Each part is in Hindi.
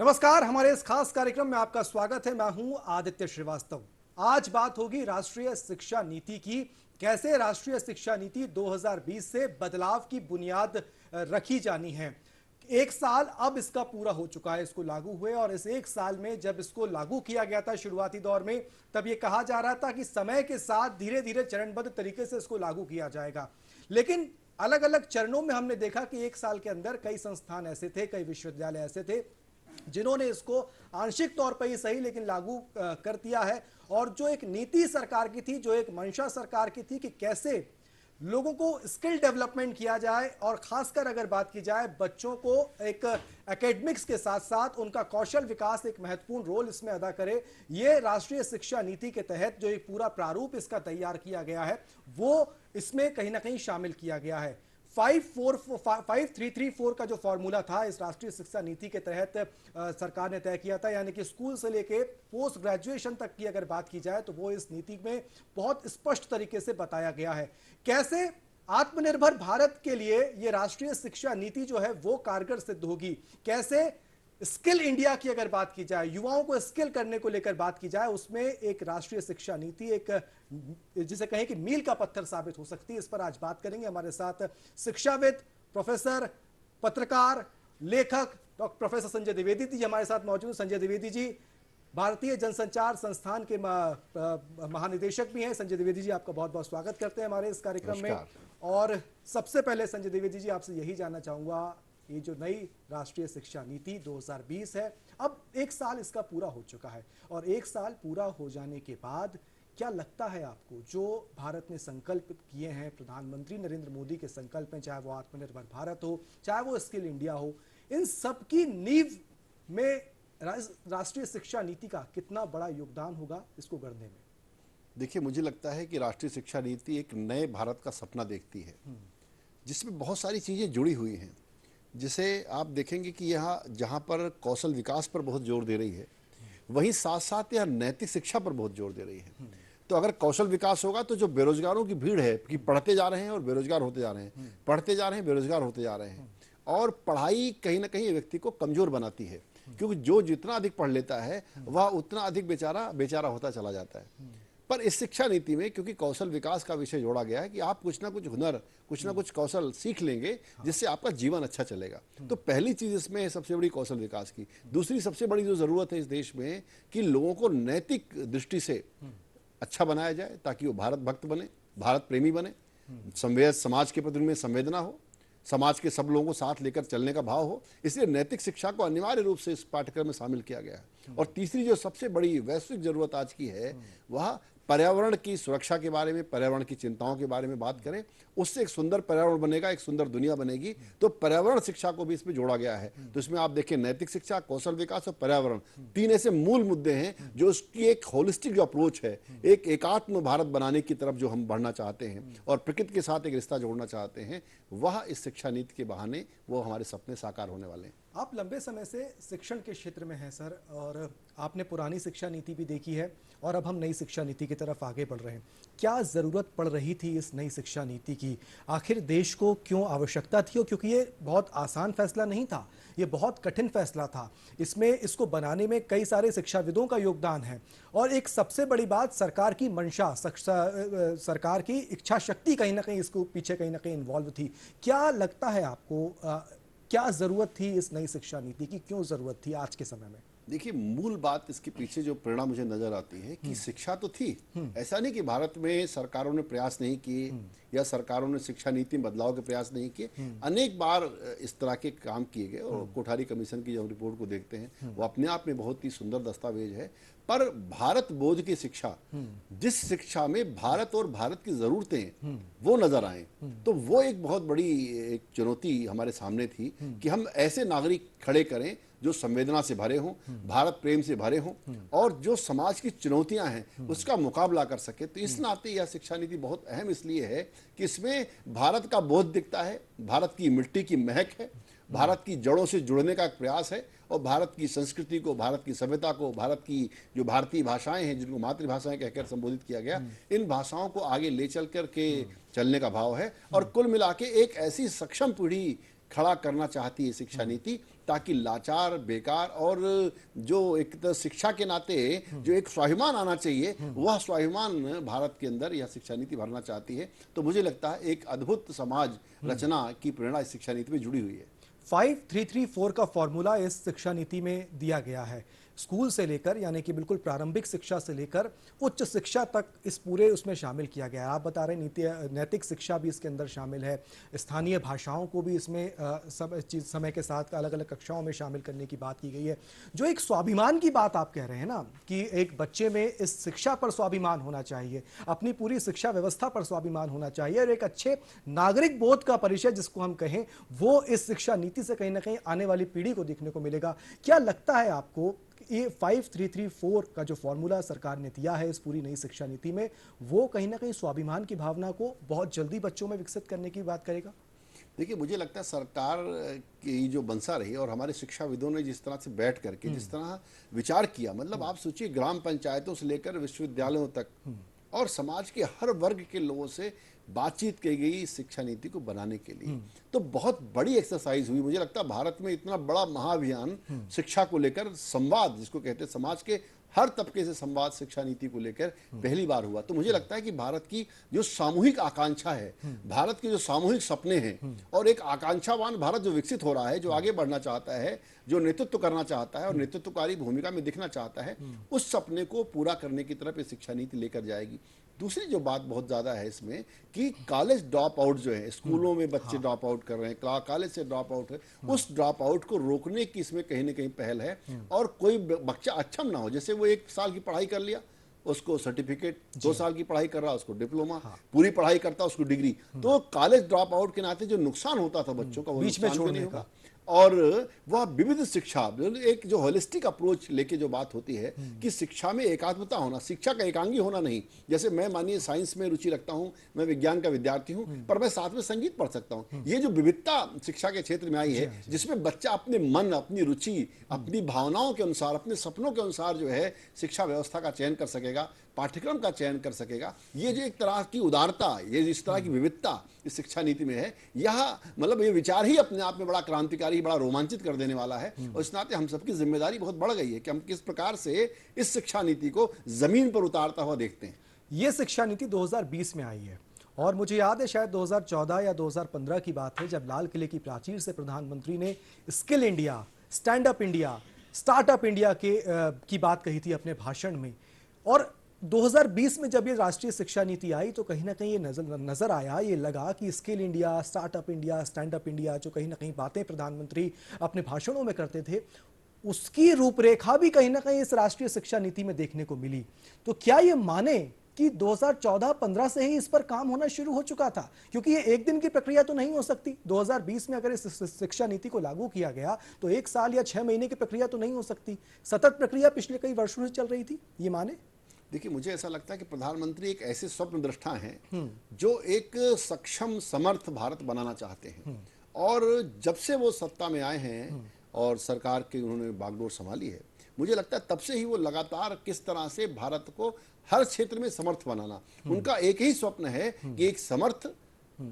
नमस्कार, हमारे इस खास कार्यक्रम में आपका स्वागत है। मैं हूं आदित्य श्रीवास्तव। आज बात होगी राष्ट्रीय शिक्षा नीति की। कैसे राष्ट्रीय शिक्षा नीति 2020 से बदलाव की बुनियाद रखी जानी है। एक साल अब इसका पूरा हो चुका है इसको लागू हुए, और इस एक साल में जब इसको लागू किया गया था शुरुआती दौर में, तब ये कहा जा रहा था कि समय के साथ धीरे धीरे चरणबद्ध तरीके से इसको लागू किया जाएगा। लेकिन अलग अलग चरणों में हमने देखा कि एक साल के अंदर कई संस्थान ऐसे थे, कई विश्वविद्यालय ऐसे थे जिन्होंने इसको आंशिक तौर पर ही सही लेकिन लागू कर दिया है। और जो एक नीति सरकार की थी, जो एक मंशा सरकार की थी कि कैसे लोगों को स्किल डेवलपमेंट किया जाए, और खासकर अगर बात की जाए बच्चों को एक एकेडमिक्स के साथ साथ उनका कौशल विकास एक महत्वपूर्ण रोल इसमें अदा करे, ये राष्ट्रीय शिक्षा नीति के तहत जो एक पूरा प्रारूप इसका तैयार किया गया है वो इसमें कहीं ना कहीं शामिल किया गया है। 5334 का जो फॉर्मूला था इस राष्ट्रीय शिक्षा नीति के तहत सरकार ने तय किया था, यानी कि स्कूल से लेके पोस्ट ग्रेजुएशन तक की अगर बात की जाए तो वो इस नीति में बहुत स्पष्ट तरीके से बताया गया है। कैसे आत्मनिर्भर भारत के लिए ये राष्ट्रीय शिक्षा नीति जो है वो कारगर सिद्ध होगी, कैसे स्किल इंडिया की अगर बात की जाए, युवाओं को स्किल करने को लेकर बात की जाए, उसमें एक राष्ट्रीय शिक्षा नीति एक जिसे कहें कि मील का पत्थर साबित हो सकती है। इस पर आज बात करेंगे। हमारे साथ शिक्षाविद, प्रोफेसर, पत्रकार, लेखक डॉक्टर प्रोफेसर संजय द्विवेदी जी हमारे साथ मौजूद। संजय द्विवेदी जी भारतीय जनसंचार संस्थान के महानिदेशक भी हैं। संजय द्विवेदी जी, आपका बहुत बहुत स्वागत करते हैं हमारे इस कार्यक्रम में। और सबसे पहले संजय द्विवेदी जी, आपसे यही जानना चाहूंगा, ये जो नई राष्ट्रीय शिक्षा नीति 2020 है, अब एक साल इसका पूरा हो चुका है, और एक साल पूरा हो जाने के बाद क्या लगता है आपको जो भारत ने संकल्प किए हैं, प्रधानमंत्री नरेंद्र मोदी के संकल्प हैं, चाहे वो आत्मनिर्भर भारत हो, चाहे वो स्किल इंडिया हो, इन सब की नींव में राष्ट्रीय शिक्षा नीति का कितना बड़ा योगदान होगा इसको गढ़ने में? देखिए, मुझे लगता है कि राष्ट्रीय शिक्षा नीति एक नए भारत का सपना देखती है जिसमें बहुत सारी चीज़ें जुड़ी हुई हैं। जिसे आप देखेंगे कि यहाँ जहाँ पर कौशल विकास पर बहुत जोर दे रही है, वहीं साथ साथ यह नैतिक शिक्षा पर बहुत जोर दे रही है। तो अगर कौशल विकास होगा तो जो बेरोजगारों की भीड़ है कि पढ़ते जा रहे हैं और बेरोजगार होते जा रहे हैं, पढ़ते जा रहे हैं बेरोजगार होते जा रहे हैं, और पढ़ाई कहीं ना कहीं व्यक्ति को कमजोर बनाती है, क्योंकि जो जितना अधिक पढ़ लेता है वह उतना अधिक बेचारा होता चला जाता है। पर इस शिक्षा नीति में क्योंकि कौशल विकास का विषय जोड़ा गया है कि आप कुछ ना कुछ हुनर, कुछ ना कुछ कौशल सीख लेंगे जिससे आपका जीवन अच्छा चलेगा, तो पहली चीज इसमें सबसे बड़ी कौशल विकास की। दूसरी सबसे बड़ी जो जरूरत है इस देश में कि लोगों को नैतिक दृष्टि से अच्छा बनाया जाए, ताकि वो भारत भक्त बने, भारत प्रेमी बने, समाज के प्रति उनमें संवेदना हो, समाज के सब लोगों को साथ लेकर चलने का भाव हो। इसलिए नैतिक शिक्षा को अनिवार्य रूप से इस पाठ्यक्रम में शामिल किया गया है। और तीसरी जो सबसे बड़ी वैश्विक जरूरत आज की है वह पर्यावरण की सुरक्षा के बारे में, पर्यावरण की चिंताओं के बारे में बात करें। उससे एक सुंदर पर्यावरण बनेगा, एक सुंदर दुनिया बनेगी। तो पर्यावरण शिक्षा को भी इसमें जोड़ा गया है। तो इसमें आप देखें नैतिक शिक्षा, कौशल विकास और पर्यावरण, तीन ऐसे मूल मुद्दे हैं जो उसकी एक होलिस्टिक जो अप्रोच है, एक एकात्म भारत बनाने की तरफ जो हम बढ़ना चाहते हैं और प्रकृति के साथ एक रिश्ता जोड़ना चाहते हैं, वह इस शिक्षा नीति के बहाने वो हमारे सपने साकार होने वाले हैं। आप लंबे समय से शिक्षण के क्षेत्र में हैं सर, और आपने पुरानी शिक्षा नीति भी देखी है, और अब हम नई शिक्षा नीति की तरफ आगे बढ़ रहे हैं। क्या ज़रूरत पड़ रही थी इस नई शिक्षा नीति की? आखिर देश को क्यों आवश्यकता थी? क्योंकि ये बहुत आसान फैसला नहीं था, ये बहुत कठिन फैसला था। इसमें इसको बनाने में कई सारे शिक्षाविदों का योगदान है, और एक सबसे बड़ी बात सरकार की मंशा, सरकार की इच्छा शक्ति कहीं ना कहीं इसको पीछे कहीं ना कहीं इन्वॉल्व थी। क्या लगता है आपको, क्या जरूरत थी इस नई शिक्षा नीति की? क्यों जरूरत थी आज के समय में? देखिए, मूल बात इसके पीछे जो प्रेरणा मुझे नजर आती है कि शिक्षा तो थी। ऐसा नहीं कि भारत में सरकारों ने प्रयास नहीं किए या सरकारों ने शिक्षा नीति में बदलाव के प्रयास नहीं किए। अनेक बार इस तरह के काम किए गए, और कोठारी कमीशन की जब रिपोर्ट को देखते हैं वो अपने आप में बहुत ही सुंदर दस्तावेज है। पर भारत बोध की शिक्षा, जिस शिक्षा में भारत और भारत की जरूरतें वो नजर आए, तो वो एक बहुत बड़ी एक चुनौती हमारे सामने थी कि हम ऐसे नागरिक खड़े करें जो संवेदना से भरे हों, भारत प्रेम से भरे हों, और जो समाज की चुनौतियां हैं उसका मुकाबला कर सके। तो इस नाते यह शिक्षा नीति बहुत अहम इसलिए है कि इसमें भारत का बोध दिखता है, भारत की मिट्टी की महक है, भारत की जड़ों से जुड़ने का एक प्रयास है, और भारत की संस्कृति को, भारत की सभ्यता को, भारत की जो भारतीय भाषाएं हैं जिनको मातृभाषाएं कहकर संबोधित किया गया, इन भाषाओं को आगे ले चल कर के चलने का भाव है। और कुल मिला के एक ऐसी सक्षम पीढ़ी खड़ा करना चाहती है शिक्षा नीति, ताकि लाचार, बेकार और जो एक तो शिक्षा के नाते जो एक स्वाभिमान आना चाहिए, वह स्वाभिमान भारत के अंदर यह शिक्षा नीति भरना चाहती है। तो मुझे लगता है एक अद्भुत समाज रचना की प्रेरणा इस शिक्षा नीति में जुड़ी हुई है। 5334 का फॉर्मूला इस शिक्षा नीति में दिया गया है। स्कूल से लेकर यानी कि बिल्कुल प्रारंभिक शिक्षा से लेकर उच्च शिक्षा तक इस पूरे उसमें शामिल किया गया है। आप बता रहे हैं नैतिक शिक्षा भी इसके अंदर शामिल है, स्थानीय भाषाओं को भी इसमें सब चीज समय के साथ अलग अलग कक्षाओं में शामिल करने की बात की गई है। जो एक स्वाभिमान की बात आप कह रहे हैं ना कि एक बच्चे में इस शिक्षा पर स्वाभिमान होना चाहिए, अपनी पूरी शिक्षा व्यवस्था पर स्वाभिमान होना चाहिए और एक अच्छे नागरिक बोध का परिचय जिसको हम कहें, वो इस शिक्षा नीति से कहीं ना कहीं आने वाली पीढ़ी को देखने को मिलेगा। क्या लगता है आपको ये 5334 का जो फॉर्मूला सरकार ने दिया है इस पूरी नई शिक्षा नीति में, वो कहीं ना कहीं स्वाभिमान की भावना को बहुत जल्दी बच्चों में विकसित करने की बात करेगा? देखिए, मुझे लगता है सरकार की जो मंशा रही और हमारे शिक्षाविदों ने जिस तरह से बैठ करके जिस तरह विचार किया, मतलब आप सोचिए ग्राम पंचायतों से लेकर विश्वविद्यालयों तक और समाज के हर वर्ग के लोगों से बातचीत की गई शिक्षा नीति को बनाने के लिए, तो बहुत बड़ी एक्सरसाइज हुई। मुझे लगता है भारत में इतना बड़ा महाअभियान शिक्षा को लेकर, संवाद जिसको कहते हैं, समाज के हर तबके से संवाद शिक्षा नीति को लेकर पहली बार हुआ। तो मुझे लगता है कि भारत की जो सामूहिक आकांक्षा है, भारत के जो सामूहिक सपने हैं और एक आकांक्षावान भारत जो विकसित हो रहा है, जो आगे बढ़ना चाहता है, जो नेतृत्व करना चाहता है और नेतृत्वकारी भूमिका में दिखना चाहता है, उस सपने को पूरा करने की तरफ ये शिक्षा नीति लेकर जाएगी। दूसरी जो बात बहुत ज्यादा है इसमें कि कॉलेज ड्रॉप आउट जो है, स्कूलों में बच्चे ड्रॉप आउट कर रहे हैं, कॉलेज से ड्रॉप आउट है, उस ड्रॉप आउट को रोकने की इसमें कहीं ना कहीं पहल है। और कोई बच्चा अक्षम ना हो, जैसे वो 1 साल की पढ़ाई कर लिया उसको सर्टिफिकेट, 2 साल की पढ़ाई कर रहा उसको डिप्लोमा, पूरी पढ़ाई करता उसको डिग्री। तो कॉलेज ड्रॉप आउट के नाते जो नुकसान होता था बच्चों का, वो बीच में नुकसान भी छोड़ने नहीं का। होगा। और वह विविध शिक्षा, एक जो होलिस्टिक अप्रोच लेके जो बात होती है कि शिक्षा में एकात्मता होना, शिक्षा का एकांगी होना नहीं। जैसे मैं मानिए साइंस में रुचि रखता हूं, मैं विज्ञान का विद्यार्थी हूं, पर मैं साथ में संगीत पढ़ सकता हूं। ये जो विविधता शिक्षा के क्षेत्र में आई है, जिसमें बच्चा अपने मन, अपनी रुचि, अपनी भावनाओं के अनुसार, अपने सपनों के अनुसार जो है शिक्षा व्यवस्था का चयन कर सकेगा, पाठ्यक्रम का चयन कर सकेगा। ये जो एक तरह की उदारता, ये इस तरह की विविधता इस शिक्षा नीति में है, यह मतलब ये विचार ही अपने आप में बड़ा क्रांतिकारी, बड़ा रोमांचित कर देने वाला है। और इस नाते हम सबकी जिम्मेदारी बहुत बढ़ गई है कि हम किस प्रकार से इस शिक्षा नीति को जमीन पर उतारता हुआ देखते हैं। ये शिक्षा नीति 2020 में आई है और मुझे याद है शायद 2014 या 2015 की बात है जब लाल किले की प्राचीर से प्रधानमंत्री ने skill India, stand up India, startup India की बात कही थी अपने भाषण में। और 2020 में जब ये राष्ट्रीय शिक्षा नीति आई तो कहीं ना कहीं ये नजर आया, ये लगा कि skill India, startup India, stand up India जो कहीं ना कहीं बातें प्रधानमंत्री अपने भाषणों में करते थे, उसकी रूपरेखा भी कहीं ना कहीं इस राष्ट्रीय शिक्षा नीति में देखने को मिली। तो क्या ये माने कि 2014-15 से ही इस पर काम होना शुरू हो चुका था? क्योंकि ये एक दिन की प्रक्रिया तो नहीं हो सकती। 2020 में अगर इस शिक्षा नीति को लागू किया गया तो 1 साल या 6 महीने की प्रक्रिया तो नहीं हो सकती। सतत प्रक्रिया पिछले कई वर्षों से चल रही थी, ये माने? देखिए, मुझे ऐसा लगता है कि प्रधानमंत्री एक ऐसे स्वप्न दृष्टा हैं जो एक सक्षम, समर्थ भारत बनाना चाहते हैं। और जब से वो सत्ता में आए हैं और सरकार के उन्होंने बागडोर संभाली है, मुझे लगता है तब से ही वो लगातार किस तरह से भारत को हर क्षेत्र में समर्थ बनाना, उनका एक ही स्वप्न है कि एक समर्थ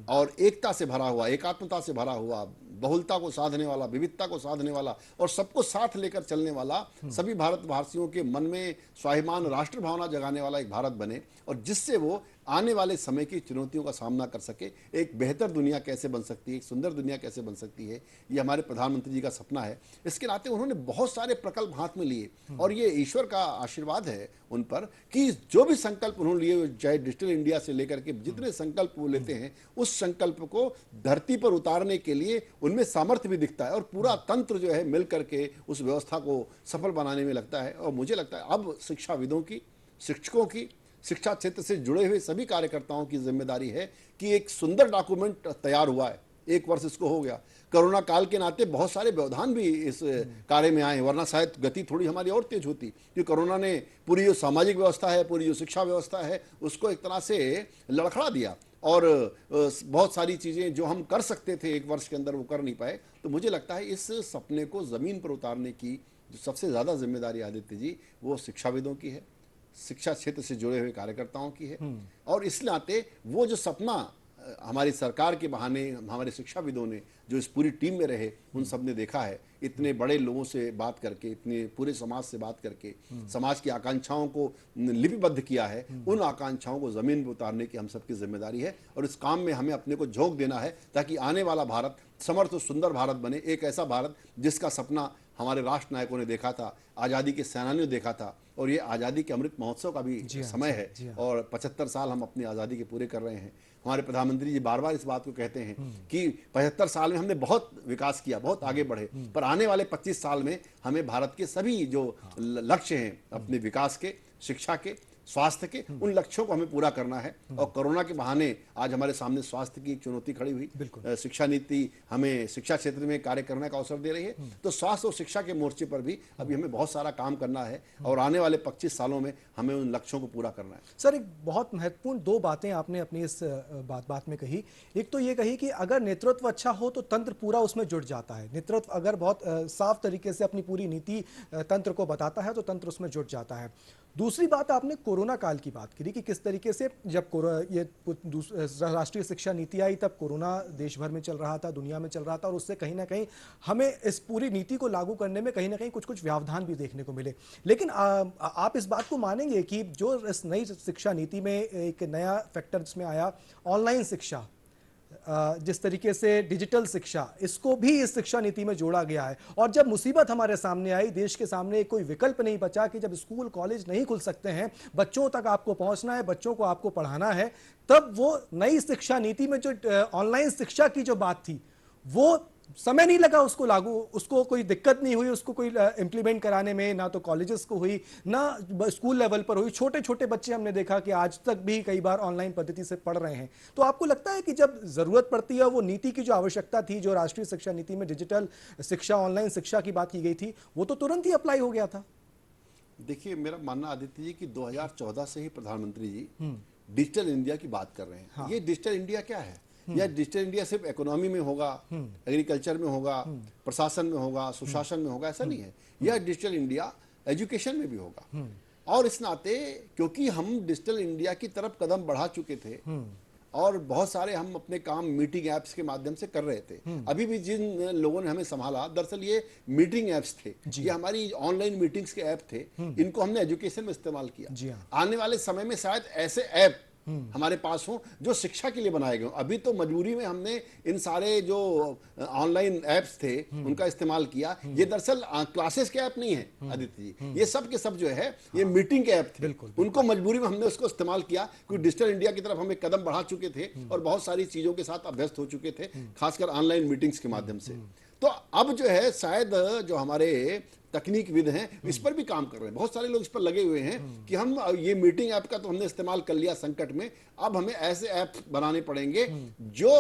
और एकता से भरा हुआ, एकात्मता से भरा हुआ, बहुलता को साधने वाला, विविधता को साधने वाला और सबको साथ लेकर चलने वाला, सभी भारतवासियों के मन में स्वाभिमान, राष्ट्र भावना जगाने वाला एक भारत बने और जिससे वो आने वाले समय की चुनौतियों का सामना कर सके। एक बेहतर दुनिया कैसे बन सकती है, एक सुंदर दुनिया कैसे बन सकती है, ये हमारे प्रधानमंत्री जी का सपना है। इसके नाते उन्होंने बहुत सारे प्रकल्प हाथ में लिए और ये ईश्वर का आशीर्वाद है उन पर कि जो भी संकल्प उन्होंने लिए, चाहे डिजिटल इंडिया से लेकर के जितने संकल्प वो लेते हैं, उस संकल्प को धरती पर उतारने के लिए उनमें सामर्थ्य भी दिखता है और पूरा तंत्र जो है मिल करके उस व्यवस्था को सफल बनाने में लगता है। और मुझे लगता है अब शिक्षाविदों की, शिक्षकों की, शिक्षा क्षेत्र से जुड़े हुए सभी कार्यकर्ताओं की जिम्मेदारी है कि एक सुंदर डॉक्यूमेंट तैयार हुआ है। 1 वर्ष इसको हो गया, कोरोना काल के नाते बहुत सारे व्यवधान भी इस कार्य में आए, वरना शायद गति थोड़ी हमारी और तेज होती, क्योंकि कोरोना ने पूरी जो सामाजिक व्यवस्था है, पूरी जो शिक्षा व्यवस्था है, उसको एक तरह से लड़खड़ा दिया और बहुत सारी चीज़ें जो हम कर सकते थे 1 वर्ष के अंदर वो कर नहीं पाए। तो मुझे लगता है इस सपने को ज़मीन पर उतारने की जो सबसे ज़्यादा जिम्मेदारी आदित्य जी, वो शिक्षाविदों की है, शिक्षा क्षेत्र से जुड़े हुए कार्यकर्ताओं की है। और इस नाते वो जो सपना हमारी सरकार के बहाने हमारे शिक्षाविदों ने जो इस पूरी टीम में रहे उन सब ने देखा है, इतने बड़े लोगों से बात करके, इतने पूरे समाज से बात करके समाज की आकांक्षाओं को लिपिबद्ध किया है। उन आकांक्षाओं को जमीन पर उतारने की हम सबकी जिम्मेदारी है और इस काम में हमें अपने को झोंक देना है ताकि आने वाला भारत समर्थ और सुंदर भारत बने, एक ऐसा भारत जिसका सपना हमारे राष्ट्र नायकों ने देखा था, आज़ादी के सेनानियों ने देखा था। और ये आज़ादी के अमृत महोत्सव का भी समय है और 75 साल हम अपनी आज़ादी के पूरे कर रहे हैं। हमारे प्रधानमंत्री जी बार बार इस बात को कहते हैं कि 75 साल में हमने बहुत विकास किया, बहुत आगे बढ़े, पर आने वाले 25 साल में हमें भारत के सभी जो लक्ष्य हैं अपने विकास के, शिक्षा के, स्वास्थ्य के, उन लक्ष्यों को हमें पूरा करना है। और कोरोना के बहाने आज हमारे सामने स्वास्थ्य की एक चुनौती खड़ी हुई। शिक्षा नीति हमें शिक्षा क्षेत्र में कार्य करने का अवसर दे रही है, तो स्वास्थ्य और शिक्षा के मोर्चे पर भी अभी हमें बहुत सारा काम करना है और आने वाले 25 सालों में हमें उन लक्ष्यों को पूरा करना है। सर, एक बहुत महत्वपूर्ण दो बातें आपने अपनी इस बात में कही। एक तो ये कही कि अगर नेतृत्व अच्छा हो तो तंत्र पूरा उसमें जुट जाता है। नेतृत्व अगर बहुत साफ तरीके से अपनी पूरी नीति तंत्र को बताता है तो तंत्र उसमें जुट जाता है। दूसरी बात, आपने कोरोना काल की बात करी कि किस तरीके से जब ये राष्ट्रीय शिक्षा नीति आई तब कोरोना देश भर में चल रहा था, दुनिया में चल रहा था और उससे कहीं ना कहीं हमें इस पूरी नीति को लागू करने में कहीं ना कहीं कुछ व्यवधान भी देखने को मिले। लेकिन आप इस बात को मानेंगे कि जो इस नई शिक्षा नीति में एक नया फैक्टर जिसमें आया, ऑनलाइन शिक्षा, जिस तरीके से डिजिटल शिक्षा, इसको भी इस शिक्षा नीति में जोड़ा गया है। और जब मुसीबत हमारे सामने आई, देश के सामने कोई विकल्प नहीं बचा कि जब स्कूल कॉलेज नहीं खुल सकते हैं, बच्चों तक आपको पहुंचना है, बच्चों को आपको पढ़ाना है, तब वो नई शिक्षा नीति में जो ऑनलाइन शिक्षा की जो बात थी, वो समय नहीं लगा उसको लागू, उसको कोई दिक्कत नहीं हुई, उसको कोई इंप्लीमेंट कराने में, ना तो कॉलेजेस को हुई, ना स्कूल लेवल पर हुई। छोटे छोटे बच्चे हमने देखा कि आज तक भी कई बार ऑनलाइन पद्धति से पढ़ रहे हैं। तो आपको लगता है कि जब जरूरत पड़ती है, वो नीति की जो आवश्यकता थी, जो राष्ट्रीय शिक्षा नीति में डिजिटल शिक्षा, ऑनलाइन शिक्षा की बात की गई थी, वो तो तुरंत ही अप्लाई हो गया था? देखिए, मेरा मानना आदित्य जी कि 2014 से ही प्रधानमंत्री जी डिजिटल इंडिया की बात कर रहे हैं। हाँ। ये डिजिटल इंडिया क्या है? या डिजिटल इंडिया सिर्फ इकोनॉमी में होगा, एग्रीकल्चर में होगा, प्रशासन में होगा, सुशासन में होगा, ऐसा नहीं है। यह डिजिटल इंडिया एजुकेशन में भी होगा। और इस नाते क्योंकि हम डिजिटल इंडिया की तरफ कदम बढ़ा चुके थे और बहुत सारे हम अपने काम मीटिंग ऐप्स के माध्यम से कर रहे थे। अभी भी जिन लोगों ने हमें संभाला, दरअसल ये मीटिंग ऐप्स थे, ये हमारी ऑनलाइन मीटिंग्स के ऐप थे, इनको हमने एजुकेशन में इस्तेमाल किया। आने वाले समय में शायद ऐसे ऐप हमारे पास हो जो शिक्षा के लिए बनाए गए। अभी तो मजबूरी में हमने इन सारे जो ऑनलाइन ऐप्स थे उनका इस्तेमाल किया। ये दरअसल क्लासेस के ऐप नहीं है आदित्य जी, ये सब के सब जो है ये मीटिंग के ऐप थे। उनको मजबूरी में हमने उसको इस्तेमाल किया क्योंकि डिजिटल इंडिया की तरफ हम एक कदम बढ़ा चुके थे और बहुत सारी चीजों के साथ अभ्यस्त हो चुके थे, खासकर ऑनलाइन मीटिंग्स के माध्यम से। तो अब जो है शायद जो हमारे तकनीकविद हैं इस पर भी काम कर रहे हैं, बहुत सारे लोग इस पर लगे हुए हैं कि हम ये मीटिंग ऐप का तो हमने इस्तेमाल कर लिया संकट में, अब हमें ऐसे ऐप बनाने पड़ेंगे जो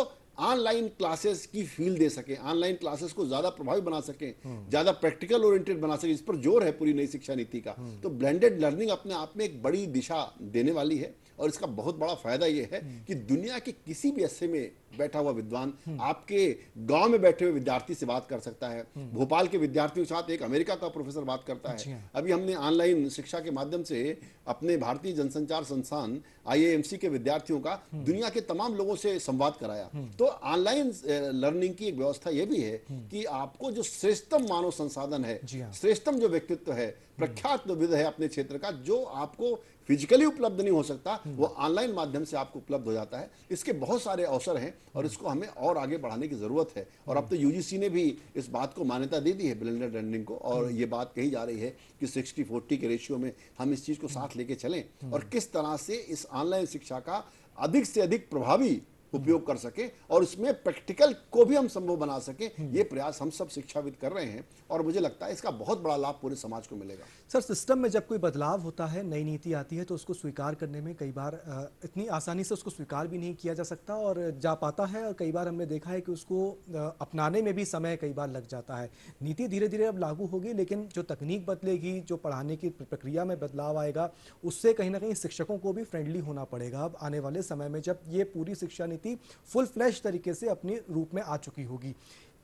ऑनलाइन क्लासेस की फील दे सके, ऑनलाइन क्लासेस को ज्यादा प्रभावी बना सके, ज्यादा प्रैक्टिकल ओरिएंटेड बना सके। इस पर जोर है पूरी नई शिक्षा नीति का। तो ब्लेंडेड लर्निंग अपने आप में एक बड़ी दिशा देने वाली है और इसका बहुत बड़ा फायदा यह है कि दुनिया के किसी भी हिस्से में बैठा हुआ विद्वान आपके गांव में बैठे हुए विद्यार्थी से बात कर सकता है। भोपाल के विद्यार्थियों के साथ एक अमेरिका का प्रोफेसर बात करता है। अभी हमने ऑनलाइन शिक्षा के माध्यम से अपने भारतीय जनसंचार संस्थान IIMC के विद्यार्थियों का दुनिया के तमाम लोगों से संवाद कराया। तो ऑनलाइन लर्निंग की एक व्यवस्था यह भी है कि आपको जो श्रेष्ठतम मानव संसाधन है, श्रेष्ठतम जो व्यक्तित्व है, प्रख्यात विद है अपने क्षेत्र का, जो आपको फिजिकली उपलब्ध नहीं हो सकता, वो ऑनलाइन माध्यम से आपको उपलब्ध हो जाता है। इसके बहुत सारे अवसर हैं और इसको हमें और आगे बढ़ाने की जरूरत है। और अब तो UGC ने भी इस बात को मान्यता दे दी है ब्लेंडेड लर्निंग को, और ये बात कही जा रही है कि 60-40 के रेशियो में हम इस चीज को साथ लेके चलें और किस तरह से इस ऑनलाइन शिक्षा का अधिक से अधिक प्रभावी उपयोग कर सके और उसमें प्रैक्टिकल को भी हम संभव बना सके। ये प्रयास हम सब शिक्षाविद कर रहे हैं और मुझे लगता है इसका बहुत बड़ा लाभ पूरे समाज को मिलेगा। सर, सिस्टम में जब कोई बदलाव होता है, नई नीति आती है, तो उसको स्वीकार करने में कई बार इतनी आसानी से उसको स्वीकार भी नहीं किया जा सकता और जा पाता है, और कई बार हमने देखा है कि उसको अपनाने में भी समय कई बार लग जाता है। नीति धीरे धीरे अब लागू होगी, लेकिन जो तकनीक बदलेगी, जो पढ़ाने की प्रक्रिया में बदलाव आएगा, उससे कहीं ना कहीं शिक्षकों को भी फ्रेंडली होना पड़ेगा अब आने वाले समय में, जब ये पूरी शिक्षा नीति फुल फ्लैश तरीके से अपने रूप में आ चुकी होगी।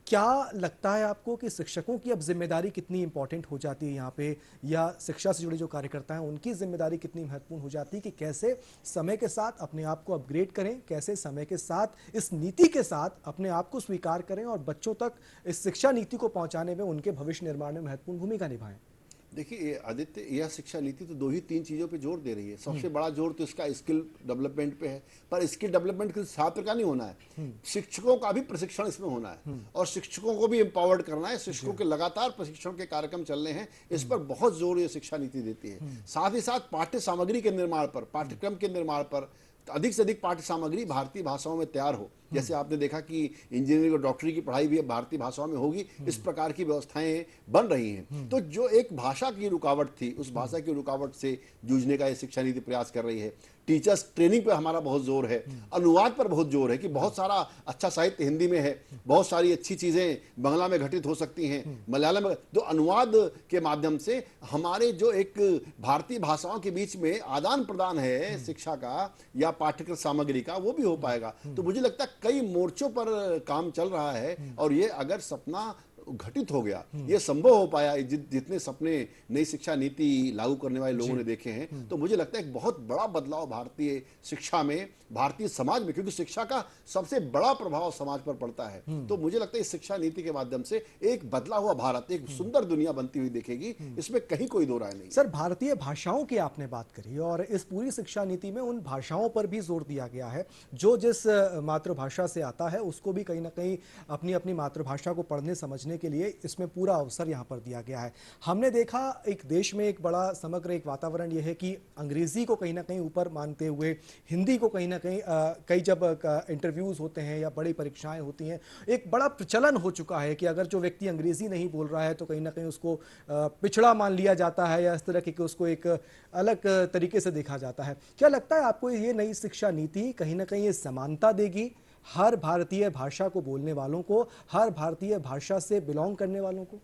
क्या लगता है आपको कि शिक्षकों की अब जिम्मेदारी कितनी इंपॉर्टेंट हो जाती है यहाँ पे, या शिक्षा से जुड़े जो कार्यकर्ता हैं उनकी जिम्मेदारी कितनी महत्वपूर्ण हो जाती है कि कैसे समय के साथ अपने आप को अपग्रेड करें, कैसे समय के साथ इस नीति के साथ अपने आप को स्वीकार करें और बच्चों तक इस शिक्षा नीति को पहुंचाने में, उनके भविष्य निर्माण में महत्वपूर्ण भूमिका निभाएं? देखिए आदित्य, यह शिक्षा नीति तो दो ही तीन चीज़ों पे जोर दे रही है। सबसे बड़ा जोर तो इसका स्किल डेवलपमेंट पे है, पर स्किल डेवलपमेंट किसी छात्र का नहीं होना है, शिक्षकों का भी प्रशिक्षण इसमें होना है और शिक्षकों को भी एम्पावर्ड करना है। शिक्षकों के लगातार प्रशिक्षण के कार्यक्रम चलने हैं, इस पर बहुत जोर ये शिक्षा नीति देती है। साथ ही साथ पाठ्य सामग्री के निर्माण पर, पाठ्यक्रम के निर्माण पर अधिक से अधिक पाठ्य सामग्री भारतीय भाषाओं में तैयार हो। जैसे आपने देखा कि इंजीनियरिंग और डॉक्टरी की पढ़ाई भी अब भारतीय भाषाओं में होगी, इस प्रकार की व्यवस्थाएं बन रही हैं। तो जो एक भाषा की रुकावट थी, उस भाषा की रुकावट से जूझने का ये शिक्षा नीति प्रयास कर रही है। टीचर्स ट्रेनिंग पर हमारा बहुत जोर है, अनुवाद पर बहुत जोर है कि बहुत सारा अच्छा साहित्य हिंदी में है, बहुत सारी अच्छी चीजें बांग्ला में घटित हो सकती हैं, मलयालम में। तो अनुवाद के माध्यम से हमारे जो एक भारतीय भाषाओं के बीच में आदान प्रदान है शिक्षा का या पाठ्यक्रम सामग्री का, वो भी हो पाएगा। तो मुझे लगता है कई मोर्चों पर काम चल रहा है और ये अगर सपना घटित हो गया, ये संभव हो पाया, जितने सपने नई शिक्षा नीति लागू करने वाले लोगों ने देखे हैं, तो मुझे लगता है एक बहुत बड़ा बदलाव भारतीय शिक्षा में, भारतीय समाज में, क्योंकि शिक्षा का सबसे बड़ा प्रभाव समाज पर पड़ता है। तो मुझे लगता है इस शिक्षा नीति के माध्यम से एक बदला हुआ भारत, एक सुंदर दुनिया बनती हुई दिखेगी, इसमें कहीं कोई दो राय नहीं। सर, भारतीय भाषाओं की आपने बात करी और इस पूरी शिक्षा नीति में उन भाषाओं पर भी जोर दिया गया है जो जिस मातृभाषा से आता है उसको भी कहीं ना कहीं अपनी अपनी मातृभाषा को पढ़ने समझने के लिए इसमें पूरा अवसर यहाँ पर दिया गया है। हमने देखा एक देश में एक बड़ा समग्र एक वातावरण यह है कि अंग्रेजी को कहीं ना कहीं ऊपर मानते हुए हिंदी को कहीं ना कहीं कई जब इंटरव्यूज होते हैं या बड़ी परीक्षाएं होती हैं, एक बड़ा प्रचलन हो चुका है कि अगर जो व्यक्ति अंग्रेजी नहीं बोल रहा है तो कहीं ना कहीं उसको पिछड़ा मान लिया जाता है या इस तरह के उसको एक अलग तरीके से देखा जाता है। क्या लगता है आपको ये नई शिक्षा नीति कहीं ना कहीं ये समानता देगी हर भारतीय भाषा को बोलने वालों को, हर भारतीय भाषा से बिलोंग करने वालों को?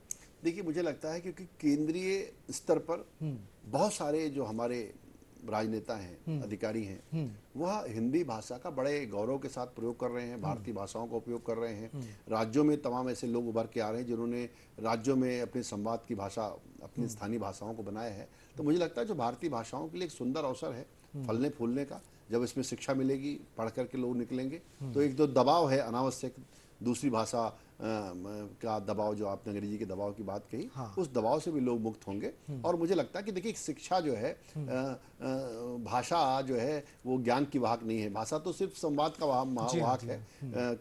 देखिए मुझे लगता है क्योंकि केंद्रीय स्तर पर बहुत सारे जो हमारे राजनेता हैं, अधिकारी हैं, वह हिंदी भाषा का बड़े गौरव के साथ प्रयोग कर रहे हैं, भारतीय भाषाओं का उपयोग कर रहे हैं। राज्यों में तमाम ऐसे लोग उभर के आ रहे हैं जिन्होंने राज्यों में अपने संवाद की भाषा, अपनी स्थानीय भाषाओं को बनाया है। तो मुझे लगता है जो भारतीय भाषाओं के लिए एक सुंदर अवसर है फलने फूलने का। जब इसमें शिक्षा मिलेगी, पढ़ करके लोग निकलेंगे, तो एक जो दबाव है अनावश्यक दूसरी भाषा का दबाव, जो आपने अंग्रेजी के दबाव की बात कही, उस दबाव से भी लोग मुक्त होंगे। और मुझे लगता है कि देखिए शिक्षा जो है, भाषा जो है वो ज्ञान की वाहक नहीं है, भाषा तो सिर्फ संवाद का वाहक है।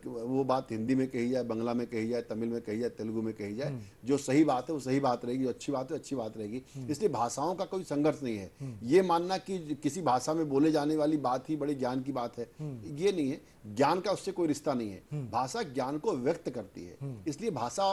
वो बात हिंदी में कही जाए, बांग्ला में कही जाए, तमिल में कही जाए, तेलुगु में कही जाए, जो सही बात है वो सही बात रहेगी, जो अच्छी बात है अच्छी बात रहेगी। इसलिए भाषाओं का कोई संघर्ष नहीं है। ये मानना कि किसी भाषा में बोले जाने वाली बात ही बड़े ज्ञान की बात है, ये नहीं है। ज्ञान का उससे कोई रिश्ता नहीं है। भाषा ज्ञान को व्यक्त करती है, इसलिए भाषा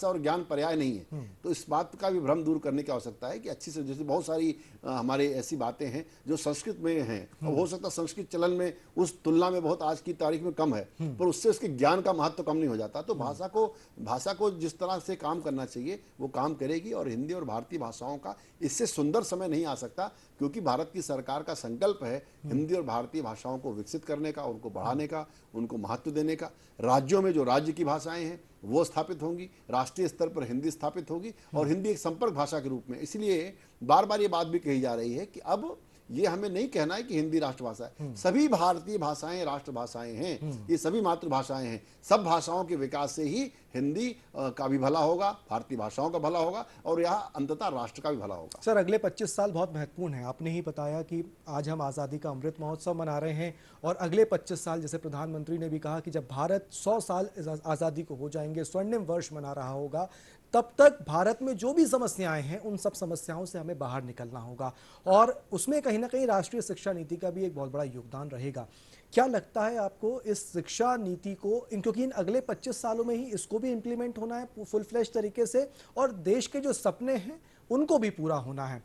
और ज्ञान पर्याय नहीं है। तो इस बात का भी भ्रम दूर करने की आवश्यकता है कि अच्छी से, जैसे बहुत सारी हमारे ऐसी बातें हैं जो संस्कृत में हैं, और हो सकता है संस्कृत चलन में उस तुलना में बहुत आज की तारीख में कम है, पर उससे उसके ज्ञान का महत्व कम नहीं हो जाता। तो भाषा को जिस तरह से काम करना चाहिए वो काम करेगी। और हिंदी और भारतीय भाषाओं का इससे सुंदर समय नहीं आ सकता, क्योंकि भारत की सरकार का संकल्प है हिंदी और भारतीय भाषाओं को विकसित करने का, उनको बढ़ाने का, उनको महत्व देने का। राज्यों में जो राज्य की भाषाएं हैं वो स्थापित होंगी, राष्ट्रीय स्तर पर हिंदी स्थापित होगी, और हिंदी एक संपर्क भाषा के रूप में। इसलिए बार बार ये बात भी कही जा रही है कि अब ये हमें नहीं कहना है कि हिंदी राष्ट्रभाषा है, सभी भारतीय भाषाएं राष्ट्रभाषाएं हैं, ये सभी मातृभाषाएं हैं। सब भाषाओं के विकास से ही हिंदी का भी भला होगा, भारतीय भाषाओं का भला होगा, और यहाँ अंततः राष्ट्र का भी भला होगा। सर, अगले 25 साल बहुत महत्वपूर्ण है। आपने ही बताया कि आज हम आज़ादी का अमृत महोत्सव मना रहे हैं और अगले 25 साल, जैसे प्रधानमंत्री ने भी कहा कि जब भारत 100 साल आज़ादी को हो जाएंगे, स्वर्णिम वर्ष मना रहा होगा, तब तक भारत में जो भी समस्याएं हैं उन सब समस्याओं से हमें बाहर निकलना होगा, और उसमें कहीं ना कहीं राष्ट्रीय शिक्षा नीति का भी एक बहुत बड़ा योगदान रहेगा। क्या लगता है आपको इस शिक्षा नीति को, क्योंकि इन अगले 25 सालों में ही इसको भी इम्प्लीमेंट होना है फुल फ्लैश तरीके से, और देश के जो सपने हैं उनको भी पूरा होना है,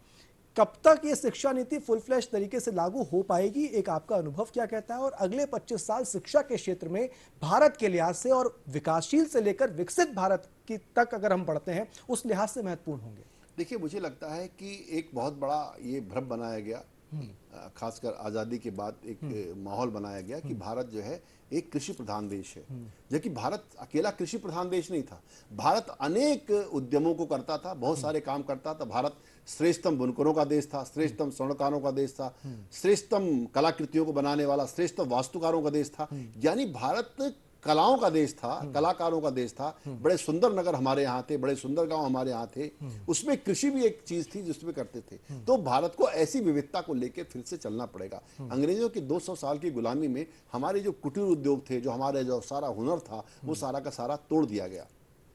कब तक ये शिक्षा नीति फुल फ्लैश तरीके से लागू हो पाएगी? एक आपका अनुभव क्या कहता है? और अगले 25 साल शिक्षा के क्षेत्र में भारत के लिहाज से और विकासशील से लेकर विकसित भारत की तक अगर हम बढ़ते हैं, उस लिहाज से महत्वपूर्ण होंगे? देखिए मुझे लगता है कि एक बहुत बड़ा ये भ्रम बनाया गया खासकर आज़ादी के बाद एक माहौल बनाया गया कि भारत जो है एक कृषि प्रधान देश है, जबकि भारत अकेला कृषि प्रधान देश नहीं था। भारत अनेक उद्यमों को करता था, बहुत सारे काम करता था। भारत श्रेष्ठतम बुनकरों का देश था, श्रेष्ठतम स्वर्णकारों का देश था, श्रेष्ठतम कलाकृतियों को बनाने वाला श्रेष्ठतम वास्तुकारों का देश था। यानी भारत कलाओं का देश था, कलाकारों का देश था। बड़े सुंदर नगर हमारे यहाँ थे, बड़े सुंदर गांव हमारे यहाँ थे। उसमें कृषि भी एक चीज थी जिसमें करते थे। तो भारत को ऐसी विविधता को लेकर फिर से चलना पड़ेगा। अंग्रेजों की 200 साल की गुलामी में हमारे जो कुटीर उद्योग थे, जो हमारे जो सारा हुनर था, वो सारा का सारा तोड़ दिया गया।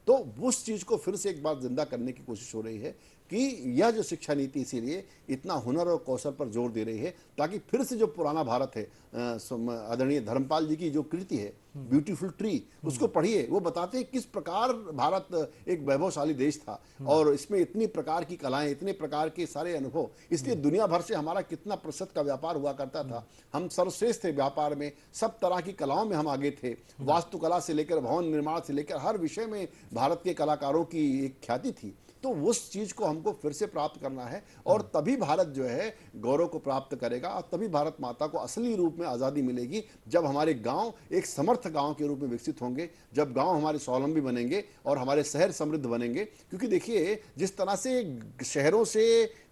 तो उस चीज को फिर से एक बार जिंदा करने की कोशिश हो रही है कि यह जो शिक्षा नीति इसीलिए इतना हुनर और कौशल पर जोर दे रही है, ताकि फिर से जो पुराना भारत है, आदरणीय धर्मपाल जी की जो कृति है ब्यूटीफुल ट्री, उसको पढ़िए। वो बताते हैं किस प्रकार भारत एक वैभवशाली देश था और इसमें इतनी प्रकार की कलाएं, इतने प्रकार के सारे अनुभव, इसलिए दुनिया भर से हमारा कितना प्रतिशत का व्यापार हुआ करता था। हम सर्वश्रेष्ठ थे व्यापार में, सब तरह की कलाओं में हम आगे थे। वास्तुकला से लेकर भवन निर्माण से लेकर हर विषय में भारत के कलाकारों की एक ख्याति थी। तो उस चीज को हमको फिर से प्राप्त करना है और तभी भारत जो है गौरव को प्राप्त करेगा और तभी भारत माता को असली रूप में आज़ादी मिलेगी, जब हमारे गांव एक समर्थ गांव के रूप में विकसित होंगे, जब गांव हमारे स्वावलंबी बनेंगे और हमारे शहर समृद्ध बनेंगे। क्योंकि देखिए जिस तरह से शहरों से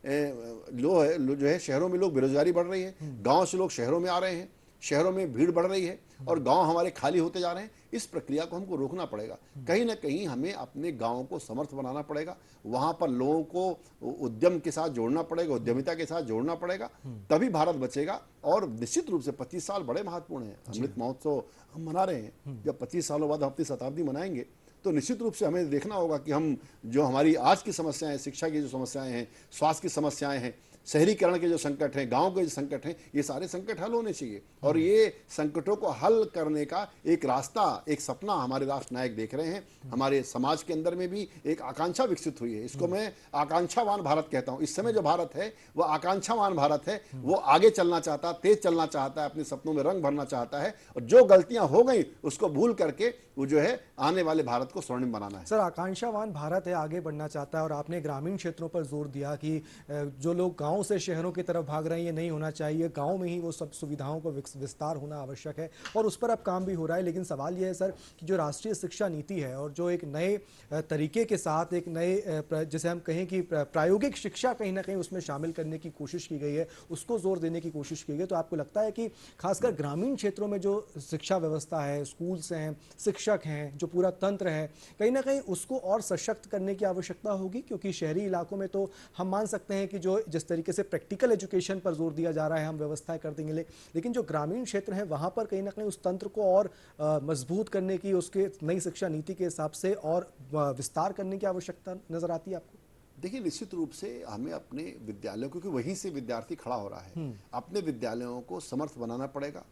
जो है शहरों में लोग बेरोजगारी बढ़ रही है, गाँव से लोग शहरों में आ रहे हैं, शहरों में भीड़ बढ़ रही है और गांव हमारे खाली होते जा रहे हैं। इस प्रक्रिया को हमको रोकना पड़ेगा। कहीं ना कहीं हमें अपने गांवों को समर्थ बनाना पड़ेगा, वहां पर लोगों को उद्यम के साथ जोड़ना पड़ेगा, उद्यमिता के साथ जोड़ना पड़ेगा, तभी भारत बचेगा। और निश्चित रूप से 25 साल बड़े महत्वपूर्ण हैं। अमृत महोत्सव हम मना रहे हैं, जब 25 सालों बाद हम अपनी शताब्दी मनाएंगे तो निश्चित रूप से हमें देखना होगा कि हम जो हमारी आज की समस्याएं, शिक्षा की जो समस्याएं हैं, स्वास्थ्य की समस्याएं हैं, शहरीकरण के जो संकट हैं, गांव के जो संकट हैं, ये सारे संकट हल होने चाहिए। और ये संकटों को हल करने का एक रास्ता, एक सपना हमारे राष्ट्र नायक देख रहे हैं। हमारे समाज के अंदर में भी एक आकांक्षा विकसित हुई है। इसको मैं आकांक्षावान भारत कहता हूं। इस समय जो भारत है वो आकांक्षावान भारत है। वो आगे चलना चाहता है, तेज चलना चाहता है, अपने सपनों में रंग भरना चाहता है और जो गलतियां हो गई उसको भूल करके वो जो है आने वाले भारत को स्वर्णिम बनाना है। सर, आकांक्षावान भारत है, आगे बढ़ना चाहता है और आपने ग्रामीण क्षेत्रों पर जोर दिया कि जो लोग गांव से शहरों की तरफ भाग रहे हैं ये नहीं होना चाहिए, गांव में ही वो सब सुविधाओं को विस्तार होना आवश्यक है और उस पर अब काम भी हो रहा है। लेकिन सवाल यह है सर कि जो राष्ट्रीय शिक्षा नीति है और जो एक नए तरीके के साथ एक नए जैसे हम कहें कि प्रायोगिक शिक्षा कहीं ना कहीं उसमें शामिल करने की कोशिश की गई है, उसको जोर देने की कोशिश की गई, तो आपको लगता है कि खासकर ग्रामीण क्षेत्रों में जो शिक्षा व्यवस्था है, स्कूल्स हैं, शिक्षक हैं, जो पूरा तंत्र है, कहीं ना कहीं उसको और सशक्त करने की आवश्यकता होगी? क्योंकि शहरी इलाकों में तो हम मान सकते हैं कि जो जिस तरीके से प्रैक्टिकल एजुकेशन पर जोर दिया जा रहा है हम व्यवस्थाएं कर देंगे, लेकिन जो ग्रामीण क्षेत्र है वहां पर कहीं ना कहीं उस तंत्र को और मजबूत करने की, उसके नई शिक्षा नीति के हिसाब से और विस्तार करने की आवश्यकता नजर आती है आपको? देखिए निश्चित रूप से हमें अपने विद्यालयों, क्योंकि वहीं से विद्यार्थी खड़ा हो रहा है, अपने विद्यालयों को समर्थ बनाना पड़ेगा,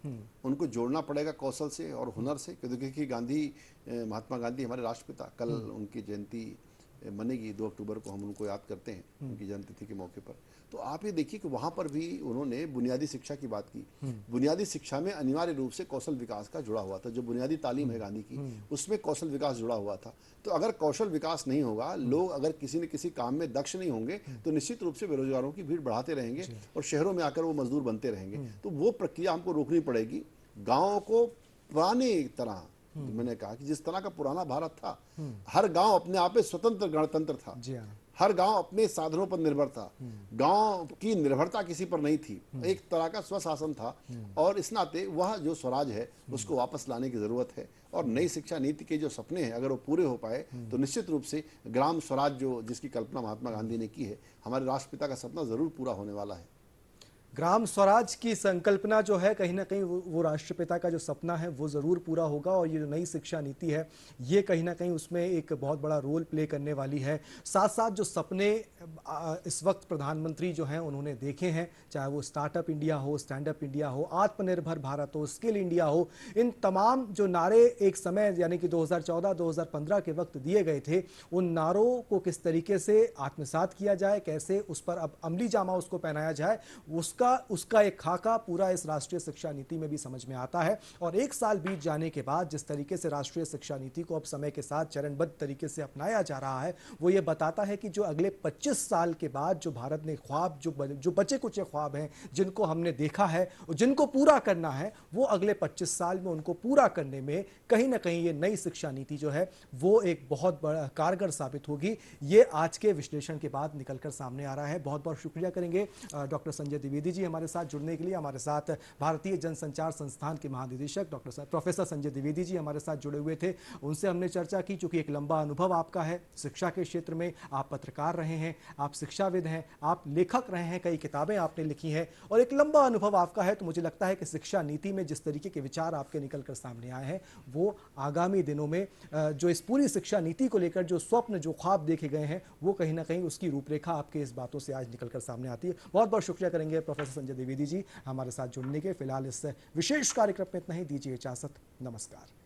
उनको जोड़ना पड़ेगा कौशल से और हुनर से। क्योंकि महात्मा गांधी हमारे राष्ट्रपिता, कल उनकी जयंती मनेगी 2 अक्टूबर को, हम उनको याद करते हैं उनकी जयंती के मौके पर। तो आप ये देखिए कि वहाँ पर भी उन्होंने बुनियादी शिक्षा की बात की। बुनियादी शिक्षा में अनिवार्य रूप से कौशल विकास का जुड़ा हुआ था। जो बुनियादी तालीम है गांधी की, उसमें कौशल विकास जुड़ा हुआ था। तो अगर कौशल विकास नहीं होगा, लोग अगर किसी न किसी काम में दक्ष नहीं होंगे, तो निश्चित रूप से बेरोजगारों की भीड़ बढ़ाते रहेंगे और शहरों में आकर वो मजदूर बनते रहेंगे। तो वो प्रक्रिया हमको रोकनी पड़ेगी। गाँव को पुराने तरह, मैंने कहा कि जिस तरह का पुराना भारत था, हर गांव अपने आप में स्वतंत्र गणतंत्र था। जी हाँ। हर गांव अपने साधनों पर निर्भर था। गांव की निर्भरता किसी पर नहीं थी, एक तरह का स्वशासन था। और इस नाते वह जो स्वराज है उसको वापस लाने की जरूरत है। और नई शिक्षा नीति के जो सपने हैं अगर वो पूरे हो पाए तो निश्चित रूप से ग्राम स्वराज जो जिसकी कल्पना महात्मा गांधी ने की है, हमारे राष्ट्रपिता का सपना जरूर पूरा होने वाला है। ग्राम स्वराज की संकल्पना जो है कहीं ना कहीं वो राष्ट्रपिता का जो सपना है वो ज़रूर पूरा होगा और ये जो नई शिक्षा नीति है ये कहीं ना कहीं उसमें एक बहुत बड़ा रोल प्ले करने वाली है। साथ साथ जो सपने इस वक्त प्रधानमंत्री जो हैं उन्होंने देखे हैं, चाहे वो स्टार्टअप इंडिया हो, स्टैंड अप इंडिया हो, आत्मनिर्भर भारत हो, स्किल इंडिया हो, इन तमाम जो नारे एक समय यानी कि 2014-2015 के वक्त दिए गए थे, उन नारों को किस तरीके से आत्मसात किया जाए, कैसे उस पर अब अमली जामा उसको पहनाया जाए, उसका एक खाका पूरा इस राष्ट्रीय शिक्षा नीति में भी समझ में आता है। और 1 साल बीत जाने के बाद जिस तरीके से राष्ट्रीय शिक्षा नीति को अब समय के साथ चरणबद्ध तरीके से अपनाया जा रहा है, वो ये बताता है कि जो अगले 25 साल के बाद जो भारत ने ख्वाब, जो बचे कुचे ख्वाब हैं जिनको हमने देखा है और जिनको पूरा करना है, वो अगले 25 साल में उनको पूरा करने में कहीं ना कहीं ये नई शिक्षा नीति जो है वो एक बहुत बड़ा कारगर साबित होगी। ये आज के विश्लेषण के बाद निकलकर सामने आ रहा है। बहुत बहुत शुक्रिया करेंगे डॉक्टर संजय द्विवेदी जी हमारे साथ जुड़ने के लिए। हमारे साथ भारतीय जनसंचार संस्थान के महानिदेशक प्रोफेसर संजय द्विवेदी जी हमारे साथ जुड़े हुए थे। उनसे हमने चर्चा की, चूंकि एक लंबा अनुभव आपका है शिक्षा के क्षेत्र में, आप पत्रकार रहे हैं, आप शिक्षाविद हैं, आप लेखक रहे हैं, कई किताबें आपने लिखी हैं और एक लंबा अनुभव आपका है, तो मुझे लगता है कि शिक्षा नीति में जिस तरीके के विचार आपके निकलकर सामने आए हैं वो आगामी दिनों में जो इस पूरी शिक्षा नीति को लेकर जो स्वप्न, जो ख्वाब देखे गए हैं, वो कहीं ना कहीं उसकी रूपरेखा आपके इस बातों से आज निकलकर सामने आती है। बहुत बहुत शुक्रिया करेंगे प्रोफेसर संजय द्विवेदी जी हमारे साथ जुड़ने के। फिलहाल इस विशेष कार्यक्रम में इतना ही, दीजिए इजाजत, नमस्कार।